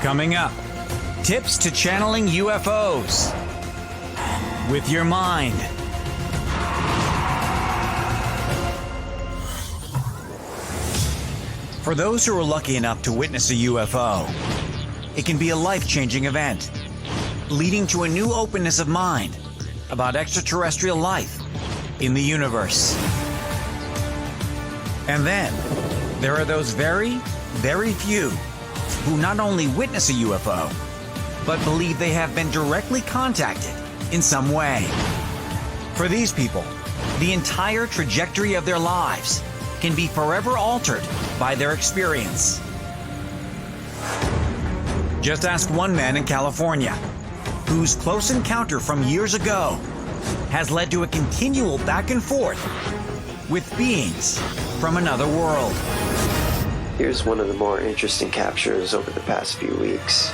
Coming up, tips to channeling UFOs with your mind. For those who are lucky enough to witness a UFO, it can be a life-changing event, leading to a new openness of mind about extraterrestrial life in the universe. And then, there are those very, very few who not only witness a UFO, but believe they have been directly contacted in some way. For these people, the entire trajectory of their lives can be forever altered by their experience. Just ask one man in California, whose close encounter from years ago has led to a continual back and forth with beings from another world. Here's one of the more interesting captures over the past few weeks.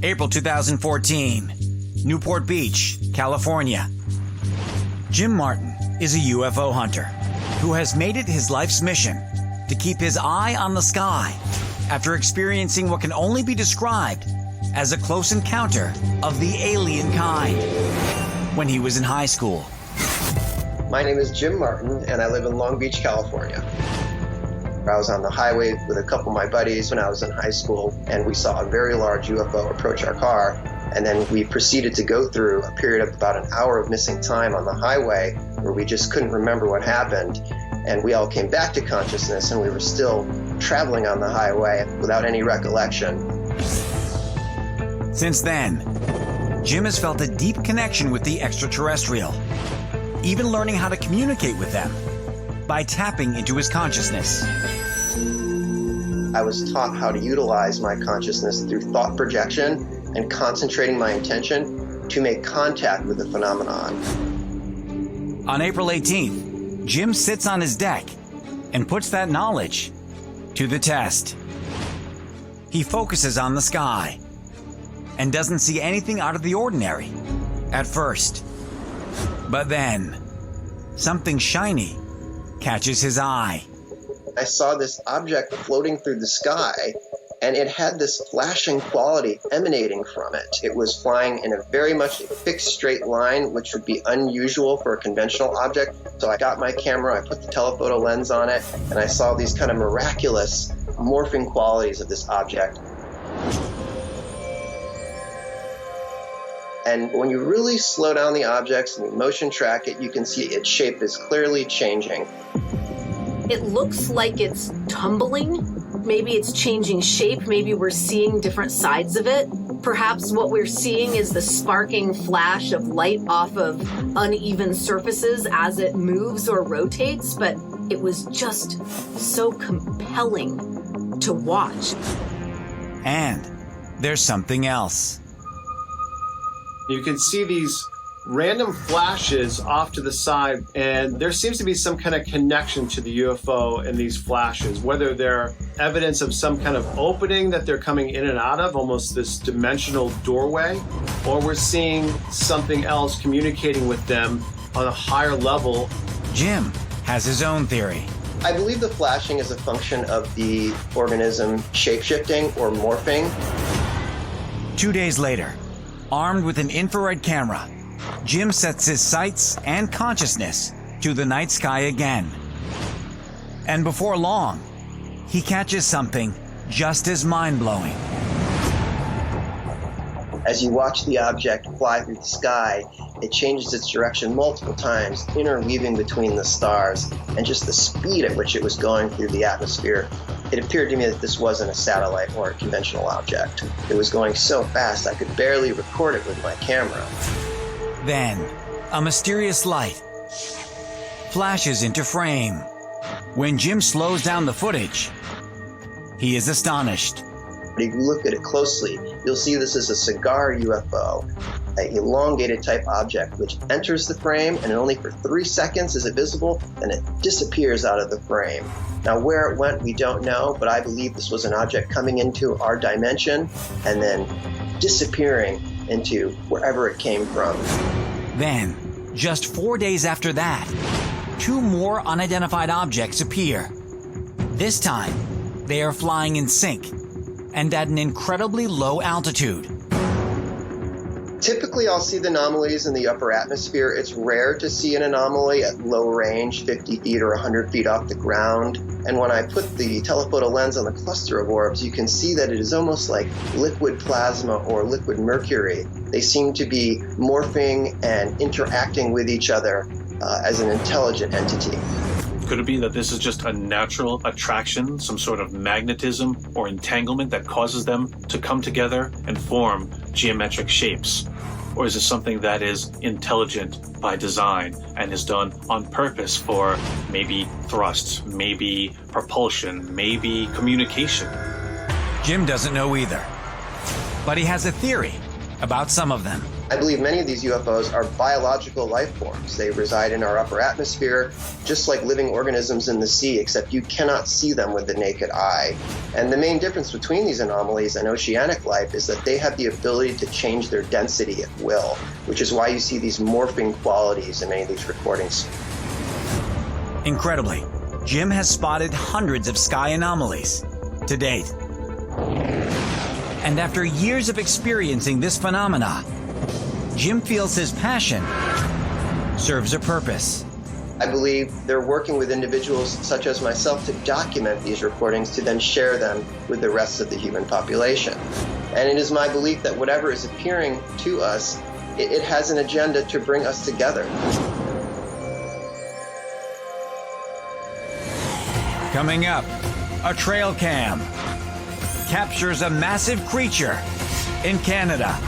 April 2014, Newport Beach, California. Jim Martin is a UFO hunter who has made it his life's mission to keep his eye on the sky after experiencing what can only be described as a close encounter of the alien kind when he was in high school. My name is Jim Martin, and I live in Long Beach, California. I was on the highway with a couple of my buddies when I was in high school, and we saw a very large UFO approach our car. And then we proceeded to go through a period of about an hour of missing time on the highway where we just couldn't remember what happened. And we all came back to consciousness, and we were still traveling on the highway without any recollection. Since then, Jim has felt a deep connection with the extraterrestrial, even learning how to communicate with them by tapping into his consciousness. I was taught how to utilize my consciousness through thought projection and concentrating my intention to make contact with the phenomenon. On April 18th, Jim sits on his deck and puts that knowledge to the test. He focuses on the sky and doesn't see anything out of the ordinary at first. But then, something shiny catches his eye. I saw this object floating through the sky, and it had this flashing quality emanating from it. It was flying in a very much fixed straight line, which would be unusual for a conventional object. So I got my camera, I put the telephoto lens on it, and I saw these kind of miraculous morphing qualities of this object. And when you really slow down the objects and you motion track it, you can see its shape is clearly changing. It looks like it's tumbling. Maybe it's changing shape. Maybe we're seeing different sides of it. Perhaps what we're seeing is the sparking flash of light off of uneven surfaces as it moves or rotates, but it was just so compelling to watch. And there's something else. You can see these random flashes off to the side, and there seems to be some kind of connection to the UFO in these flashes, whether they're evidence of some kind of opening that they're coming in and out of, almost this dimensional doorway, or we're seeing something else communicating with them on a higher level. Jim has his own theory. I believe the flashing is a function of the organism shape-shifting or morphing. 2 days later, armed with an infrared camera, Jim sets his sights and consciousness to the night sky again. And before long, he catches something just as mind-blowing. As you watch the object fly through the sky, it changes its direction multiple times, interweaving between the stars, and just the speed at which it was going through the atmosphere. It appeared to me that this wasn't a satellite or a conventional object. It was going so fast I could barely record it with my camera. Then, a mysterious light flashes into frame. When Jim slows down the footage, he is astonished. If you look at it closely, you'll see this is a cigar UFO, an elongated type object which enters the frame, and only for 3 seconds is it visible, and it disappears out of the frame. Now where it went, we don't know, but I believe this was an object coming into our dimension and then disappearing into wherever it came from. Then, just 4 days after that, 2 more unidentified objects appear. This time, they are flying in sync and at an incredibly low altitude. Typically, I'll see the anomalies in the upper atmosphere. It's rare to see an anomaly at low range, 50 feet or 100 feet off the ground. And when I put the telephoto lens on the cluster of orbs, you can see that it is almost like liquid plasma or liquid mercury. They seem to be morphing and interacting with each other as an intelligent entity. Could it be that this is just a natural attraction, some sort of magnetism or entanglement that causes them to come together and form geometric shapes? Or is it something that is intelligent by design and is done on purpose for maybe thrust, maybe propulsion, maybe communication? Jim doesn't know either, but he has a theory about some of them. I believe many of these UFOs are biological life forms. They reside in our upper atmosphere, just like living organisms in the sea, except you cannot see them with the naked eye. And the main difference between these anomalies and oceanic life is that they have the ability to change their density at will, which is why you see these morphing qualities in many of these recordings. Incredibly, Jim has spotted hundreds of sky anomalies to date. And after years of experiencing this phenomena, Jim feels his passion serves a purpose. I believe they're working with individuals such as myself to document these recordings to then share them with the rest of the human population. And it is my belief that whatever is appearing to us, it has an agenda to bring us together. Coming up, a trail cam captures a massive creature in Canada.